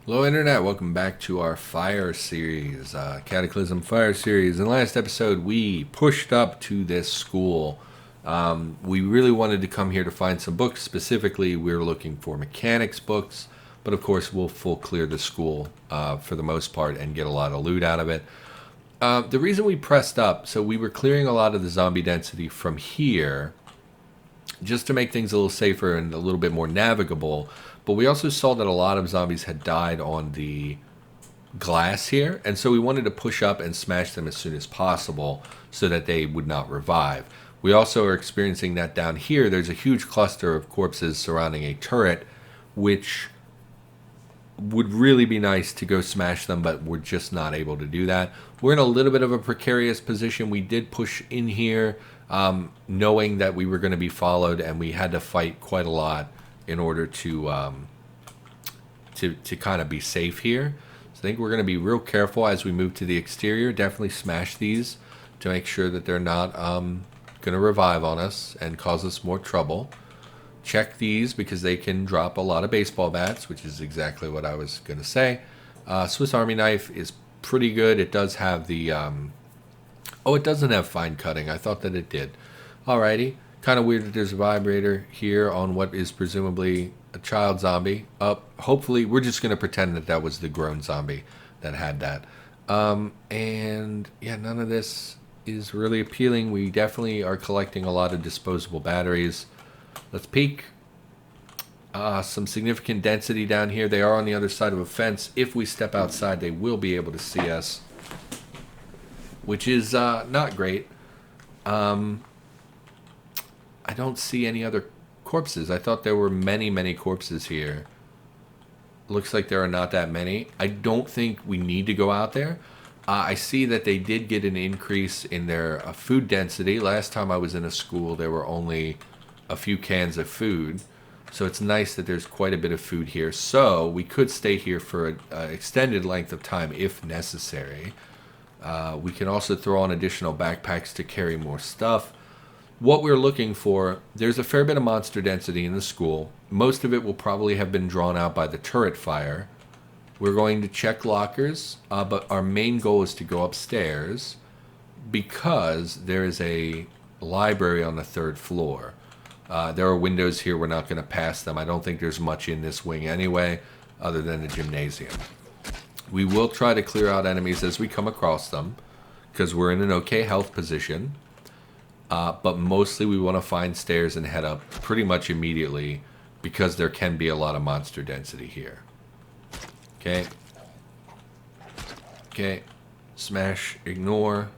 Hello Internet, welcome back to our Fire series, Cataclysm Fire series. In the last episode, we pushed up to this school. We really wanted to come here to find some books. Specifically, we were looking for mechanics books, but of course we'll full clear the school for the most part and get a lot of loot out of it. The reason we pressed up, so we were clearing a lot of the zombie density from here, just to make things a little safer and a little bit more navigable. But we also saw that a lot of zombies had died on the glass here, and so we wanted to push up and smash them as soon as possible so that they would not revive. We also are experiencing that down here. There's a huge cluster of corpses surrounding a turret, which would really be nice to go smash them, but we're just not able to do that. We're in a little bit of a precarious position. We did push in here, knowing that we were going to be followed, and we had to fight quite a lot in order to kind of be safe here. So I think we're going to be real careful as we move to the exterior. Definitely smash these to make sure that they're not going to revive on us and cause us more trouble. Check these because they can drop a lot of baseball bats, which is exactly what I was going to say. Swiss Army knife is pretty good. It does have the... oh, it doesn't have fine cutting. I thought that it did. Alrighty. Kind of weird that there's a vibrator here on what is presumably a child zombie. Hopefully, we're just going to pretend that that was the grown zombie that had that. And yeah, none of this is really appealing. We definitely are collecting a lot of disposable batteries. Let's peek. Some significant density down here. They are on the other side of a fence. If we step outside, they will be able to see us, which is not great. I don't see any other corpses. I thought there were many, many corpses here. Looks like there are not that many. I don't think we need to go out there. I see that they did get an increase in their food density. Last time I was in a school, there were only a few cans of food. So it's nice that there's quite a bit of food here. So we could stay here for an extended length of time if necessary. We can also throw on additional backpacks to carry more stuff. What we're looking for, there's a fair bit of monster density in the school. Most of it will probably have been drawn out by the turret fire. We're going to check lockers, but our main goal is to go upstairs because there is a library on the third floor. There are windows here. We're not going to pass them. I don't think there's much in this wing anyway, other than the gymnasium. We will try to clear out enemies as we come across them because we're in an okay health position. But mostly we want to find stairs and head up pretty much immediately because there can be a lot of monster density here. Okay. Okay. Smash, ignore.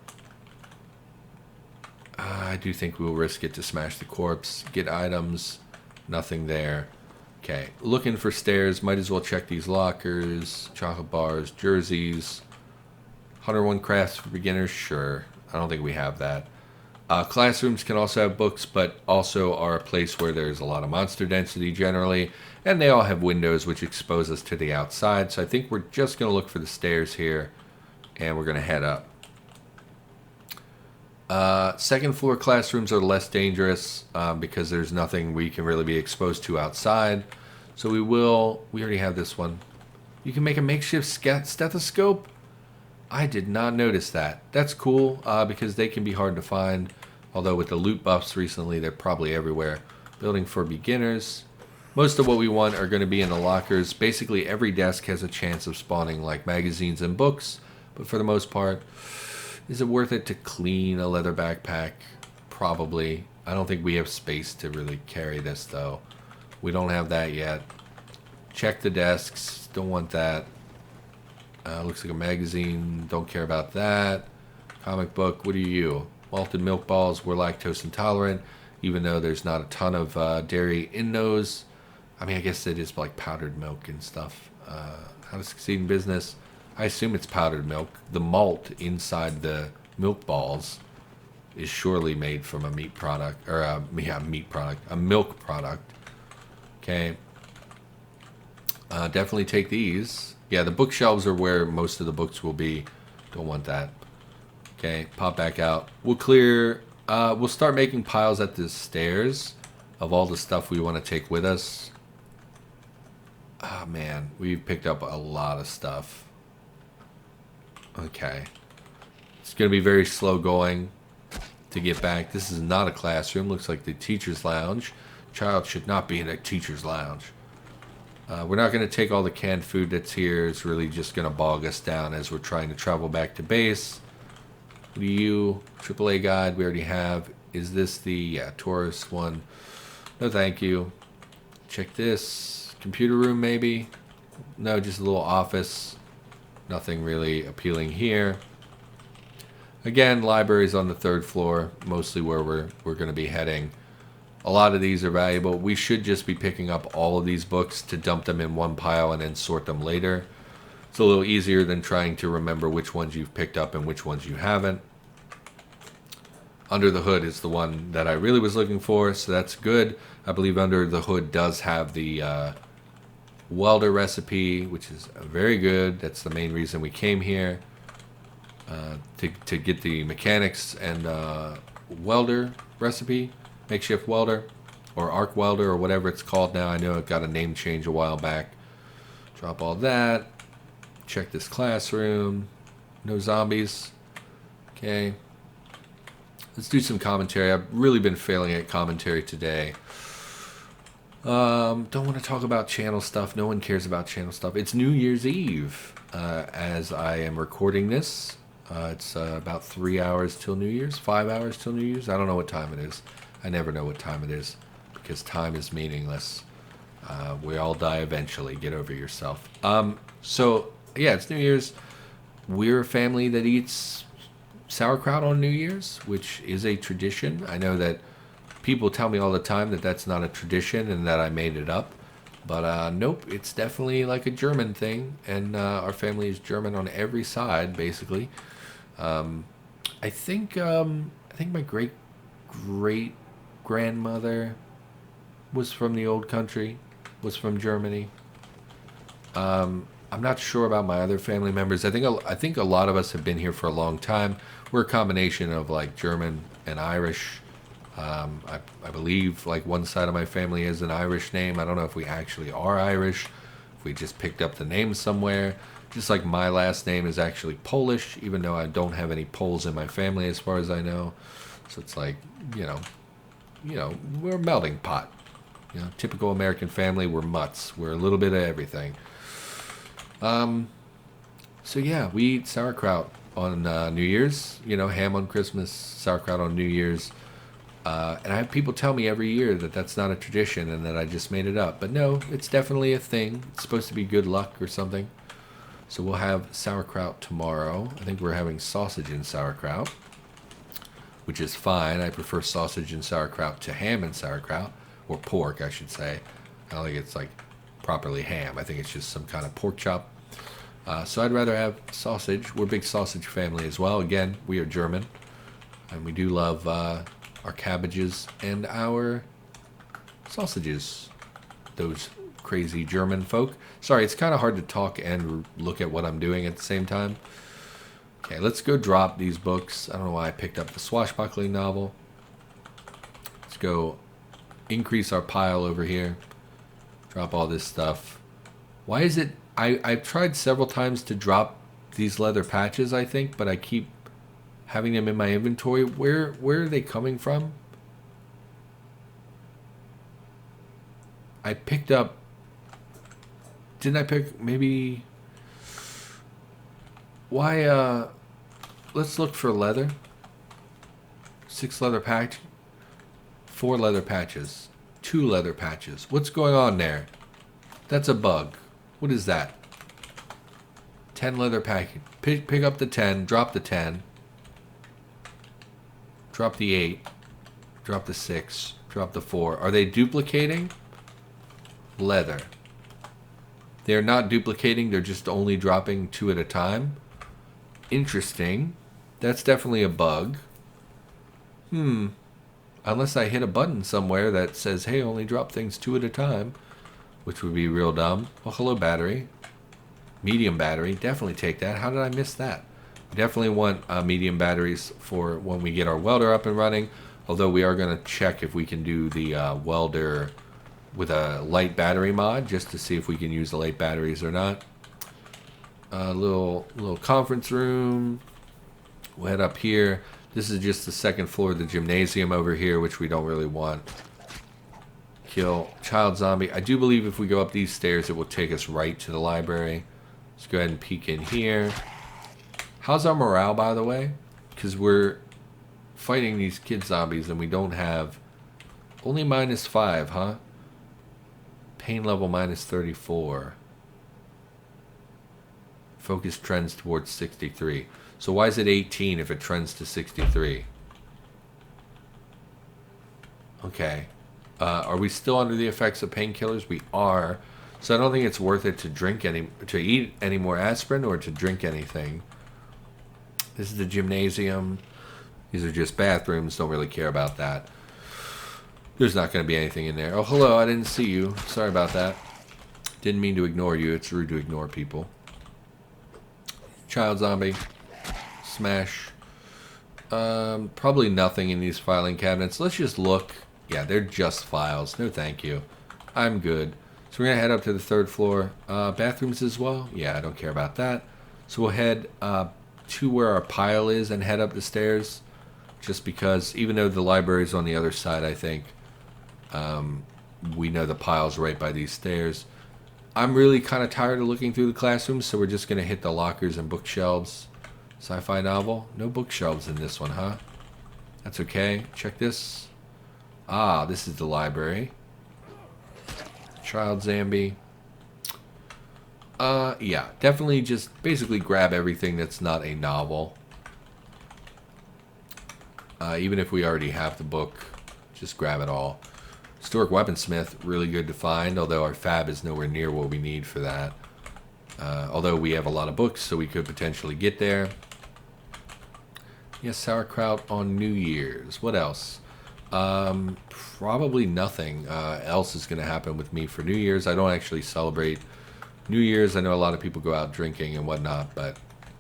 I do think we'll risk it to smash the corpse. Get items. Nothing there. Okay. Looking for stairs. Might as well check these lockers. Chocolate bars. Jerseys. 101 crafts for beginners. Sure. I don't think we have that. Classrooms can also have books, but also are a place where there's a lot of monster density generally, and they all have windows which expose us to the outside. So I think we're just going to look for the stairs here, and we're going to head up. Second floor classrooms are less dangerous because there's nothing we can really be exposed to outside. So we already have this one. You can make a makeshift stethoscope. I did not notice that. That's cool because they can be hard to find. Although with the loot buffs recently, they're probably everywhere. Building for beginners. Most of what we want are going to be in the lockers. Basically, every desk has a chance of spawning like magazines and books. But for the most part, is it worth it to clean a leather backpack? Probably. I don't think we have space to really carry this though. We don't have that yet. Check the desks. Don't want that. Looks like a magazine. Don't care about that. Comic book. What are you? Malted milk balls. We're lactose intolerant, even though there's not a ton of dairy in those. I mean, I guess it is like powdered milk and stuff. How to succeed in business. I assume it's powdered milk. The malt inside the milk balls is surely made from a meat product, or a milk product. Okay. Definitely take these. Yeah, the bookshelves are where most of the books will be. Don't want that. Okay, pop back out. We'll clear. We'll start making piles at the stairs of all the stuff we want to take with us. Oh, man. We've picked up a lot of stuff. Okay. It's going to be very slow going to get back. This is not a classroom. Looks like the teacher's lounge. Child should not be in a teacher's lounge. We're not going to take all the canned food that's here. It's really just going to bog us down as we're trying to travel back to base. What do you? AAA guide we already have. Is this the tourist one? No, thank you. Check this. Computer room, maybe? No, just a little office. Nothing really appealing here. Again, library's on the 3rd floor, mostly where we're going to be heading. A lot of these are valuable. We should just be picking up all of these books to dump them in one pile and then sort them later. It's a little easier than trying to remember which ones you've picked up and which ones you haven't. Under the Hood is the one that I really was looking for, so that's good. I believe Under the Hood does have the welder recipe, which is very good. That's the main reason we came here, to get the mechanics and welder recipe, makeshift welder, or arc welder, or whatever it's called now. I know it got a name change a while back. Drop all that. Check this classroom. No zombies. Okay. Let's do some commentary. I've really been failing at commentary today. Don't want to talk about channel stuff. No one cares about channel stuff. It's New Year's Eve as I am recording this. It's about 3 hours till New Year's, 5 hours till New Year's. I don't know what time it is. I never know what time it is because time is meaningless. We all die eventually. Get over yourself. So, yeah, it's New Year's. We're a family that eats sauerkraut on New Year's, which is a tradition. I know that people tell me all the time that that's not a tradition and that I made it up. But nope, it's definitely like a German thing. And our family is German on every side, basically. I think my great grandmother was from the old country, was from Germany. I'm not sure about my other family members. I think a lot of us have been here for a long time. We're a combination of like German and Irish. I believe like one side of my family has an Irish name. I don't know if we actually are Irish, if we just picked up the name somewhere. Just like my last name is actually Polish, even though I don't have any Poles in my family as far as I know. So it's like, you know, we're a melting pot. You know, typical American family, we're mutts. We're a little bit of everything. So yeah, we eat sauerkraut on New Year's. You know, ham on Christmas, sauerkraut on New Year's. And I have people tell me every year that that's not a tradition and that I just made it up. But no, it's definitely a thing. It's supposed to be good luck or something. So we'll have sauerkraut tomorrow. I think we're having sausage and sauerkraut, which is fine. I prefer sausage and sauerkraut to ham and sauerkraut, or pork, I should say. I don't think it's like properly ham. I think it's just some kind of pork chop. So I'd rather have sausage. We're a big sausage family as well. Again, we are German, and we do love our cabbages and our sausages. Those crazy German folk. Sorry, it's kind of hard to talk and look at what I'm doing at the same time. Okay, let's go drop these books. I don't know why I picked up the swashbuckling novel. Let's go increase our pile over here. Drop all this stuff. Why is it... I've tried several times to drop these leather patches, I think, but I keep having them in my inventory. Where are they coming from? I picked up... Didn't I pick... Maybe... Why, let's look for leather. 6 leather patch. 4 leather patches. 2 leather patches. What's going on there? That's a bug. What is that? 10 leather package. Pick up the 10. Drop the 10. Drop the 8. Drop the 6. Drop the 4. Are they duplicating? Leather. They're not duplicating. They're just only dropping 2 at a time. Interesting. That's definitely a bug. Unless I hit a button somewhere that says, hey, only drop things 2 at a time. Which would be real dumb. Well, hello, battery. Medium battery. Definitely take that. How did I miss that? We definitely want medium batteries for when we get our welder up and running. Although we are going to check if we can do the welder with a light battery mod just to see if we can use the light batteries or not. Little conference room. We'll head up here. This is just the second floor of the gymnasium over here, which we don't really want. Kill child zombie. I do believe if we go up these stairs, it will take us right to the library. Let's go ahead and peek in here. How's our morale, by the way? Because we're fighting these kid zombies and we don't have... Only -5, huh? Pain level -34. Focus trends towards 63. So why is it 18 if it trends to 63? Okay. Are we still under the effects of painkillers? We are. So I don't think it's worth it to eat any more aspirin or to drink anything. This is the gymnasium. These are just bathrooms. Don't really care about that. There's not going to be anything in there. Oh, hello. I didn't see you. Sorry about that. Didn't mean to ignore you. It's rude to ignore people. Child zombie. Smash. Probably nothing in these filing cabinets. Let's just look. Yeah, they're just files. No, thank you. I'm good. So we're going to head up to the 3rd floor. Bathrooms as well? Yeah, I don't care about that. So we'll head to where our pile is and head up the stairs. Just because, even though the library's on the other side, I think, we know the pile's right by these stairs. I'm really kind of tired of looking through the classrooms, so we're just going to hit the lockers and bookshelves. Sci-fi novel? No bookshelves in this one, huh? That's okay. Check this. Ah, this is the library. Child zombie. Yeah, definitely just basically grab everything that's not a novel. Even if we already have the book, just grab it all. Historic Weaponsmith, really good to find, although our fab is nowhere near what we need for that. Although we have a lot of books, so we could potentially get there. Yes, sauerkraut on New Year's. What else? Probably nothing else is going to happen with me for New Year's. I don't actually celebrate New Year's. I know a lot of people go out drinking and whatnot, but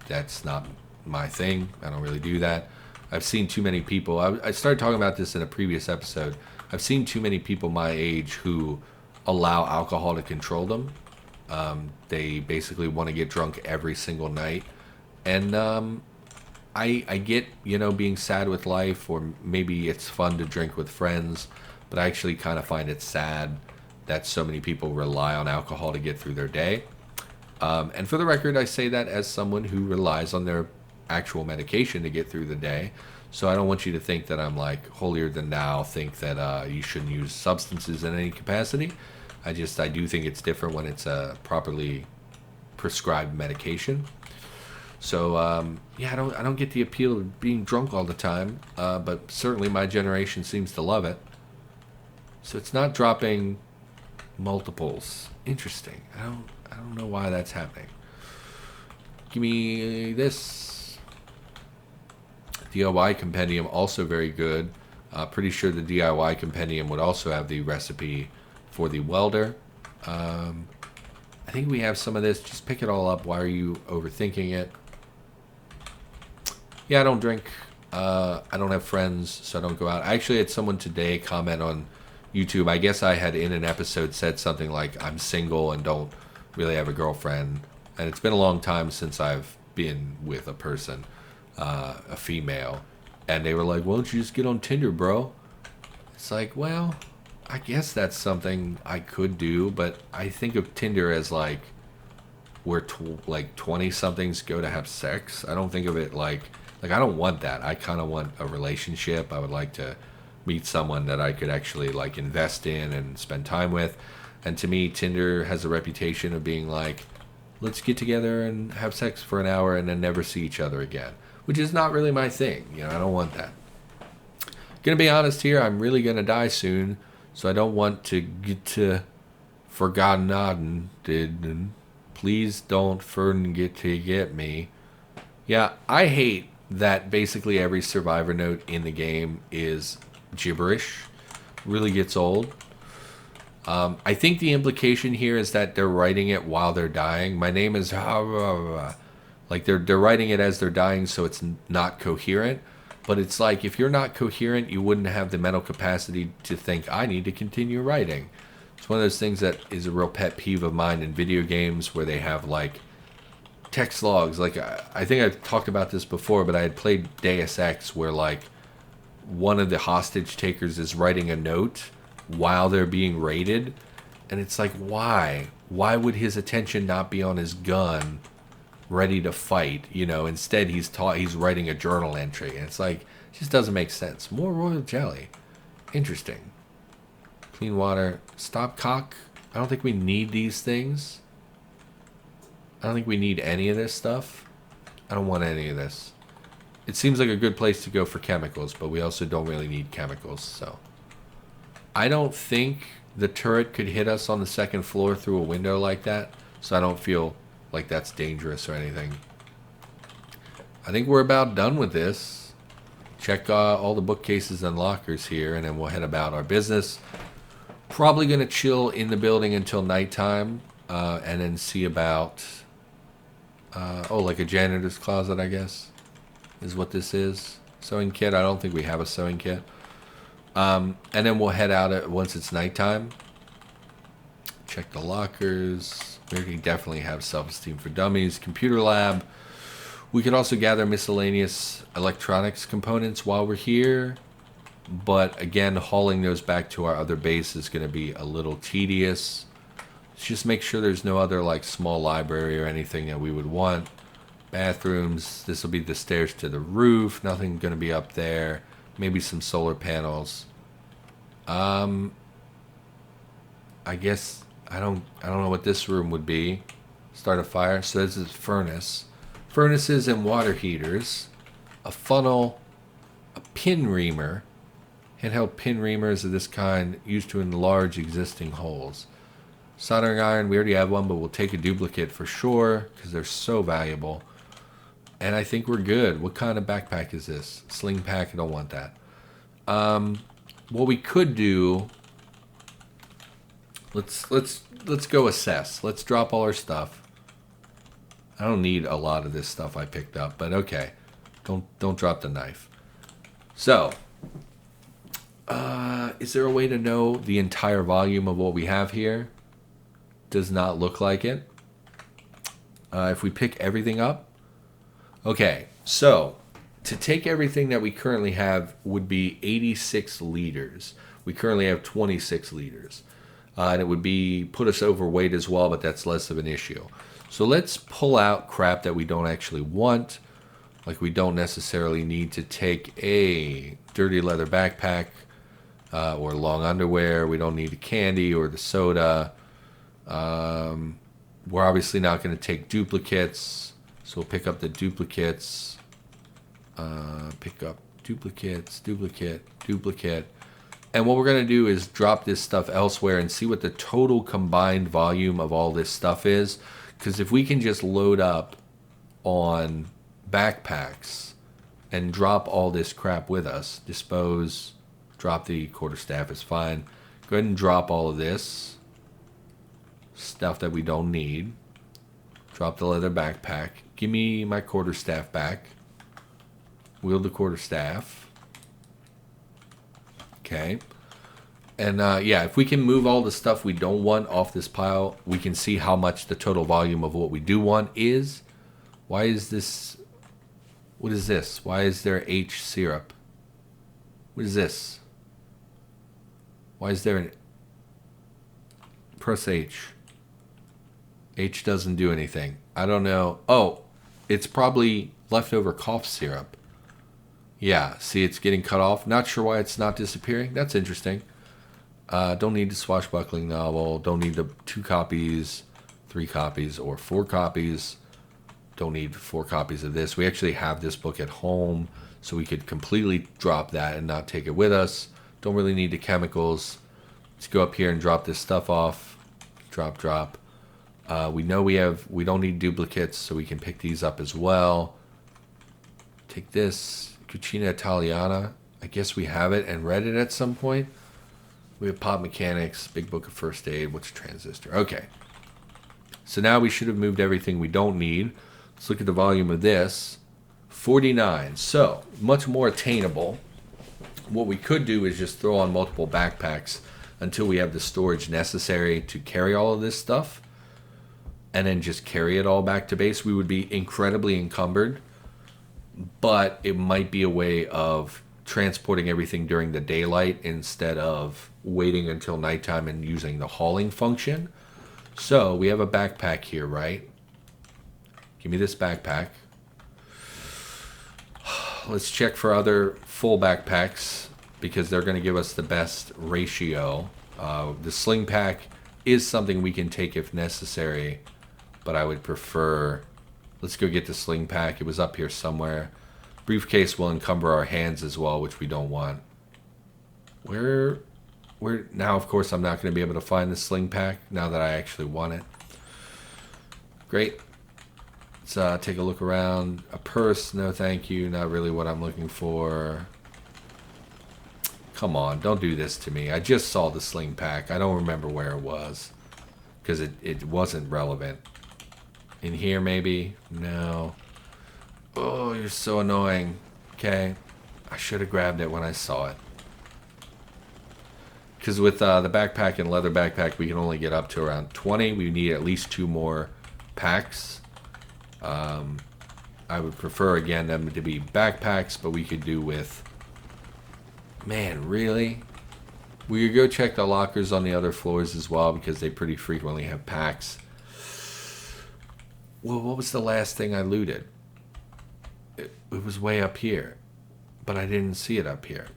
that's not my thing. I don't really do that. I've seen too many people. I started talking about this in a previous episode. I've seen too many people my age who allow alcohol to control them. They basically want to get drunk every single night. And I get, being sad with life, or maybe it's fun to drink with friends, but I actually kind of find it sad that so many people rely on alcohol to get through their day. And for the record, I say that as someone who relies on their actual medication to get through the day. So I don't want you to think that I'm like holier than thou, think that you shouldn't use substances in any capacity. I do think it's different when it's a properly prescribed medication. So yeah, I don't get the appeal of being drunk all the time, but certainly my generation seems to love it. So it's not dropping multiples. Interesting. I don't know why that's happening. Give me this. DIY compendium, also very good. Pretty sure the DIY compendium would also have the recipe for the welder. I think we have some of this. Just pick it all up. Why are you overthinking it? Yeah, I don't drink. I don't have friends, so I don't go out. I actually had someone today comment on YouTube. I guess I had in an episode said something like, I'm single and don't really have a girlfriend. And it's been a long time since I've been with a person, a female. And they were like, why don't you just get on Tinder, bro? It's like, well, I guess that's something I could do, but I think of Tinder as like where 20-somethings go to have sex. I don't think of it like I don't want that. I kind of want a relationship. I would like to meet someone that I could actually like invest in and spend time with. And to me, Tinder has a reputation of being like, let's get together and have sex for an hour and then never see each other again, which is not really my thing. I don't want that. Gonna be honest here, I'm really gonna die soon, so I don't want to get to forgotten. Please don't forget to get me. Yeah, I hate that basically every survivor note in the game is gibberish. Really gets old. I think the implication here is that they're writing it while they're dying. My name is like they're writing it as they're dying, so it's not coherent. But it's like, if you're not coherent, you wouldn't have the mental capacity to think, I need to continue writing. It's one of those things that is a real pet peeve of mine in video games where they have like text logs. Like I think I've talked about this before, but I had played Deus Ex where like one of the hostage takers is writing a note while they're being raided, and it's like, why would his attention not be on his gun ready to fight? Instead he's writing a journal entry, and it's like, it just doesn't make sense. More royal jelly, interesting. Clean water, stop cock. I don't think we need these things. I don't think we need any of this stuff. I don't want any of this. It seems like a good place to go for chemicals, but we also don't really need chemicals, so. I don't think the turret could hit us on the second floor through a window like that, so I don't feel like that's dangerous or anything. I think we're about done with this. Check all the bookcases and lockers here, and then we'll head about our business. Probably going to chill in the building until nighttime, and then see about, like a janitor's closet, I guess, is what this is. Sewing kit, I don't think we have a sewing kit. And then we'll head out once it's nighttime. Check the lockers. We definitely have self-esteem for dummies. Computer lab. We could also gather miscellaneous electronics components while we're here. But again, hauling those back to our other base is going to be a little tedious. Let's just make sure there's no other like small library or anything that we would want. Bathrooms. This will be the stairs to the roof. Nothing going to be up there. Maybe some solar panels. I guess I don't know what this room would be. Start a fire. So this is furnace. Furnaces and water heaters. A funnel. A pin reamer. Handheld pin reamers of this kind used to enlarge existing holes. Soldering iron, we already have one, but we'll take a duplicate for sure because they're so valuable. And I think we're good. What kind of backpack is this? Sling pack, I don't want that. What we could do, let's go assess. Let's drop all our stuff. I don't need a lot of this stuff I picked up, but okay. Don't drop the knife. So, is there a way to know the entire volume of what we have here? Does not look like it. If we pick everything up. Okay, so to take everything that we currently have would be 86 liters. We currently have 26 liters. And it would put us overweight as well, but that's less of an issue. So let's pull out crap that we don't actually want. Like we don't necessarily need to take a dirty leather backpack or long underwear. We don't need the candy or the soda. We're obviously not going to take duplicates. So we'll pick up the duplicates. Pick up duplicates, duplicate. And what we're going to do is drop this stuff elsewhere and see what the total combined volume of all this stuff is. Because if we can just load up on backpacks and drop all this crap with us, dispose, drop the quarterstaff is fine. Go ahead and drop all of this stuff that we don't need. Drop the leather backpack. Give me my quarterstaff back. Wield the quarterstaff. Okay. And yeah, if we can move all the stuff we don't want off this pile, we can see how much the total volume of what we do want is. Why is this? What is this? Why is there H syrup? What is this? Why is there an... Press H. H doesn't do anything. I don't know. Oh, it's probably leftover cough syrup. Yeah, see, it's getting cut off. Not sure why it's not disappearing. That's interesting. Don't need the swashbuckling novel. Don't need the 2 copies, 3 copies, or 4 copies. Don't need 4 copies of this. We actually have this book at home, so we could completely drop that and not take it with us. Don't really need the chemicals. Let's go up here and drop this stuff off. Drop. We know we don't need duplicates, so we can pick these up as well. Take this, Cucina Italiana. I guess we have it and read it at some point. We have Pop Mechanics, Big Book of First Aid. What's a transistor? Okay. So now we should have moved everything we don't need. Let's look at the volume of this. 49. So, much more attainable. What we could do is just throw on multiple backpacks until we have the storage necessary to carry all of this stuff and then just carry it all back to base, we would be incredibly encumbered. But it might be a way of transporting everything during the daylight instead of waiting until nighttime and using the hauling function. So we have a backpack here, right? Give me this backpack. Let's check for other full backpacks because they're going to give us the best ratio. The sling pack is something we can take if necessary, but I would prefer... Let's go get the sling pack. It was up here somewhere. Briefcase will encumber our hands as well, which we don't want. Where now, of course, I'm not going to be able to find the sling pack now that I actually want it. Great. Let's take a look around. A purse, no thank you. Not really what I'm looking for. Come on, don't do this to me. I just saw the sling pack. I don't remember where it was because it wasn't relevant. In here, maybe? No. Oh, you're so annoying. Okay. I should have grabbed it when I saw it. Because with the backpack and leather backpack, we can only get up to around 20. We need at least 2 more packs. I would prefer, again, them to be backpacks, but we could do with... Man, really? We could go check the lockers on the other floors as well, because they pretty frequently have packs. Well, what was the last thing I looted? It was way up here, but I didn't see it up here.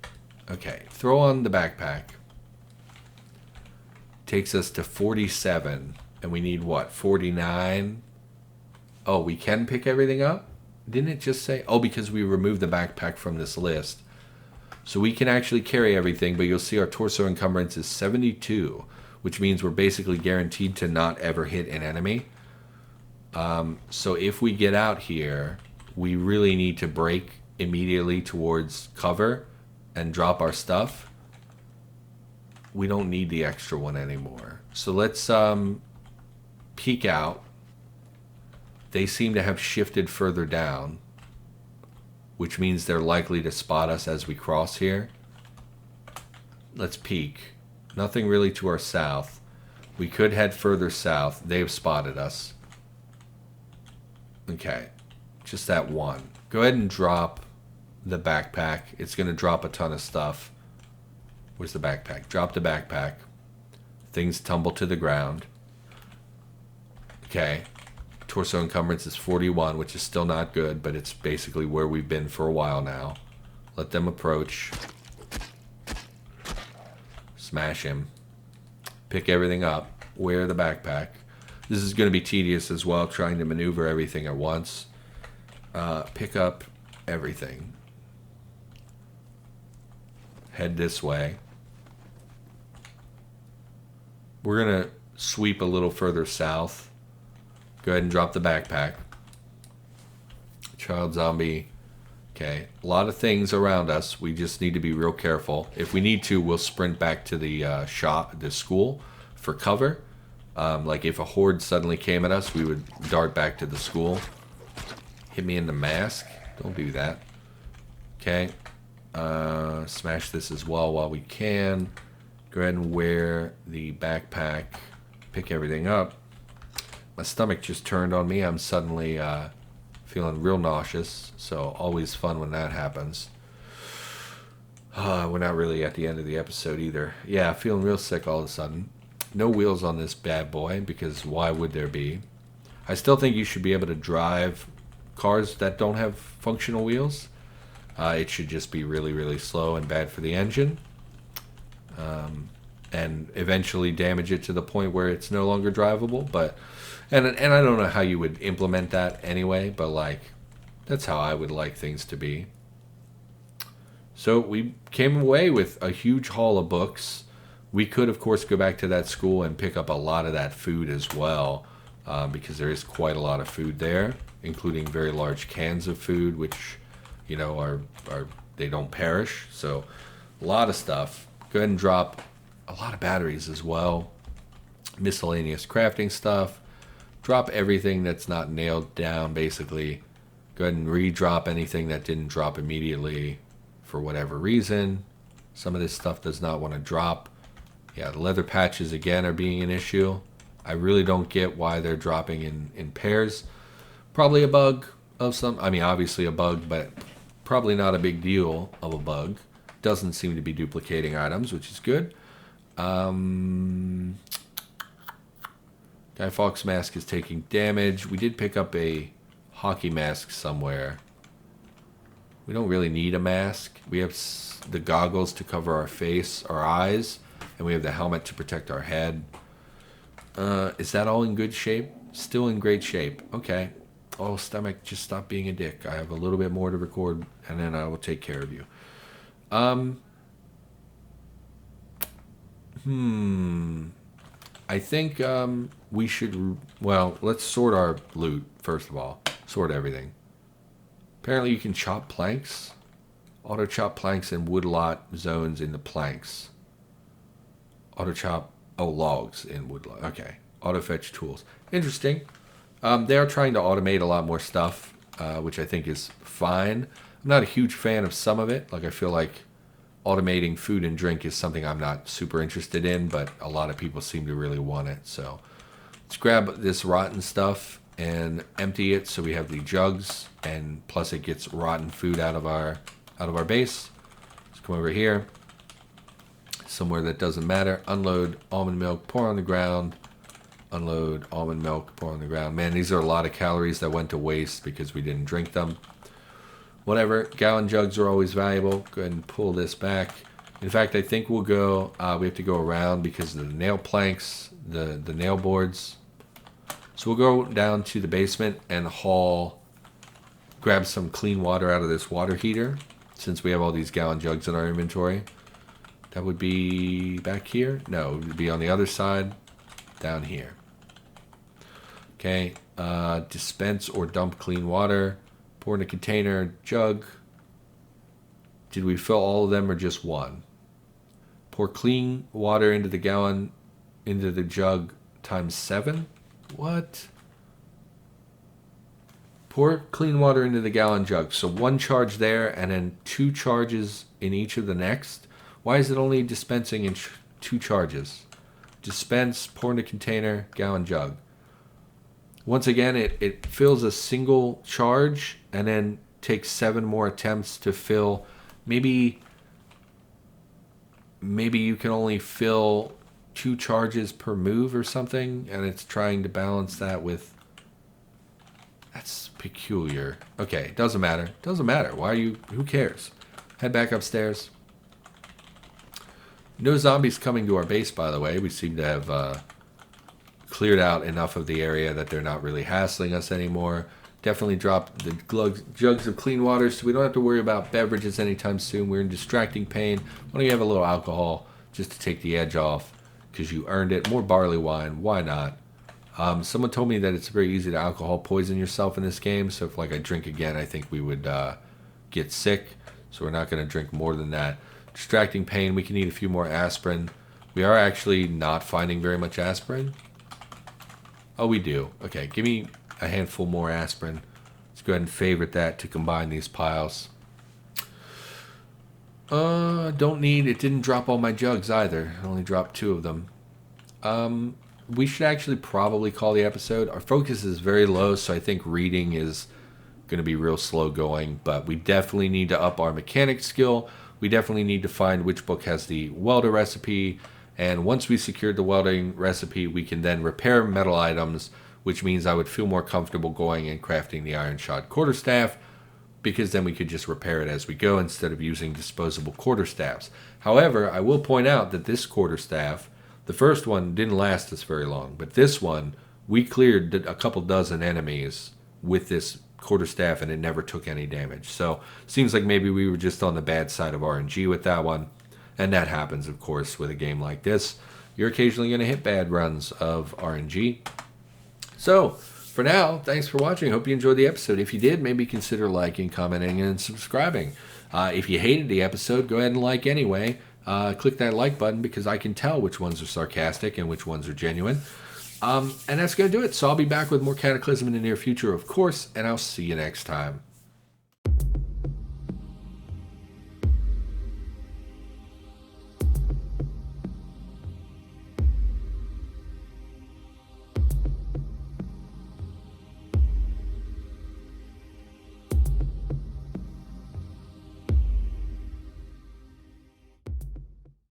Okay, throw on the backpack. Takes us to 47, and we need what, 49? Oh, we can pick everything up? Didn't it just say? Oh, because we removed the backpack from this list. So we can actually carry everything, but you'll see our torso encumbrance is 72, which means we're basically guaranteed to not ever hit an enemy. So if we get out here, we really need to break immediately towards cover and drop our stuff. We don't need the extra one anymore. So let's peek out. They seem to have shifted further down, which means they're likely to spot us as we cross here. Let's peek. Nothing really to our south. We could head further south. They've spotted us. Okay, just that one. Go ahead and drop the backpack. It's going to drop a ton of stuff. Where's the backpack? Drop the backpack. Things tumble to the ground. Okay. Torso encumbrance is 41, which is still not good, but it's basically where we've been for a while now. Let them approach. Smash him. Pick everything up. Wear the backpack. This is going to be tedious as well, trying to maneuver everything at once. Pick up everything. Head this way. We're going to sweep a little further south. Go ahead and drop the backpack. Child zombie. Okay. A lot of things around us. We just need to be real careful. If we need to, we'll sprint back to the the school for cover. Like if a horde suddenly came at us, we would dart back to the school. Hit me in the mask. Don't do that. Okay. Smash this as well while we can. Go ahead and wear the backpack. Pick everything up. My stomach just turned on me. I'm suddenly feeling real nauseous. So always fun when that happens. We're not really at the end of the episode either. Yeah, feeling real sick all of a sudden. No wheels on this bad boy, because why would there be? I still think you should be able to drive cars that don't have functional wheels. It should just be really, really slow and bad for the engine. And eventually damage it to the point where it's no longer drivable. But and I don't know how you would implement that anyway, but like that's how I would like things to be. So we came away with a huge haul of books. We could, of course, go back to that school and pick up a lot of that food as well, because there is quite a lot of food there, including very large cans of food, which, you know, are they don't perish. So a lot of stuff. Go ahead and drop a lot of batteries as well. Miscellaneous crafting stuff. Drop everything that's not nailed down, basically. Go ahead and re-drop anything that didn't drop immediately for whatever reason. Some of this stuff does not want to drop Yeah, the leather patches again are being an issue. I really don't get why they're dropping in pairs. Probably a bug of some. I mean, obviously a bug, but probably not a big deal of a bug. Doesn't seem to be duplicating items, which is good. Guy Fawkes mask is taking damage. We did pick up a hockey mask somewhere. We don't really need a mask. We have the goggles to cover our face, our eyes, and we have the helmet to protect our head. Is that all in good shape? Still in great shape. Okay. Oh, stomach, just stop being a dick. I have a little bit more to record, and then I will take care of you. I think we should... Well, let's sort our loot, first of all. Sort everything. Apparently you can chop planks. Auto chop planks and woodlot zones in the planks. Auto chop... Oh, logs in woodlot. Okay. Auto fetch tools. Interesting. They are trying to automate a lot more stuff, which I think is fine. I'm not a huge fan of some of it. Like, I feel like automating food and drink is something I'm not super interested in, but a lot of people seem to really want it. So let's grab this rotten stuff and empty it so we have the jugs, and plus it gets rotten food out of our base. Let's come over here. Somewhere that doesn't matter. Unload almond milk, pour on the ground. Unload almond milk, pour on the ground. Man, these are a lot of calories that went to waste because we didn't drink them. Whatever. Gallon jugs are always valuable. Go ahead and pull this back. In fact, I think we'll go... we have to go around because of the nail planks, the nail boards. So we'll go down to the basement and grab some clean water out of this water heater, since we have all these gallon jugs in our inventory. That would be back here? No, it would be on the other side, down here. Okay, dispense or dump clean water. Pour in a container, jug. Did we fill all of them or just one? Pour clean water into the gallon, into the jug times 7? What? Pour clean water into the gallon jug. So 1 charge there and then 2 charges in each of the next. Why is it only dispensing in 2 charges? Dispense, pour in a container, gallon jug. Once again, it fills a single charge and then takes 7 more attempts to fill. Maybe you can only fill 2 charges per move or something, and it's trying to balance that with... That's peculiar. Okay, doesn't matter. Doesn't matter. Why are you... Who cares? Head back upstairs. No zombies coming to our base, by the way. We seem to have cleared out enough of the area that they're not really hassling us anymore. Definitely dropped the jugs of clean water so we don't have to worry about beverages anytime soon. We're in distracting pain. Why don't you have a little alcohol just to take the edge off? Because you earned it. More barley wine. Why not? Someone told me that it's very easy to alcohol poison yourself in this game. So if I drink again, I think we would get sick. So we're not going to drink more than that. Distracting pain. We can eat a few more aspirin. We are actually not finding very much aspirin. Oh, we do. Okay, give me a handful more aspirin. Let's go ahead and favorite that to combine these piles. Don't need... It didn't drop all my jugs either. It only dropped 2 of them. We should actually probably call the episode. Our focus is very low, so I think reading is going to be real slow going. But we definitely need to up our mechanic skill. We definitely need to find which book has the welder recipe. And once we secured the welding recipe, we can then repair metal items, which means I would feel more comfortable going and crafting the iron shod quarterstaff, because then we could just repair it as we go instead of using disposable quarterstaffs. However, I will point out that this quarterstaff, the first one didn't last us very long, but this one, we cleared a couple dozen enemies with this quarterstaff and it never took any damage. So seems like maybe we were just on the bad side of RNG with that one. And that happens, of course, with a game like this. You're occasionally going to hit bad runs of RNG. So, for now, thanks for watching. Hope you enjoyed the episode. If you did, maybe consider liking, commenting, and subscribing. If you hated the episode, go ahead and like anyway. Click that like button because I can tell which ones are sarcastic and which ones are genuine. And that's going to do it. So I'll be back with more Cataclysm in the near future, of course, and I'll see you next time.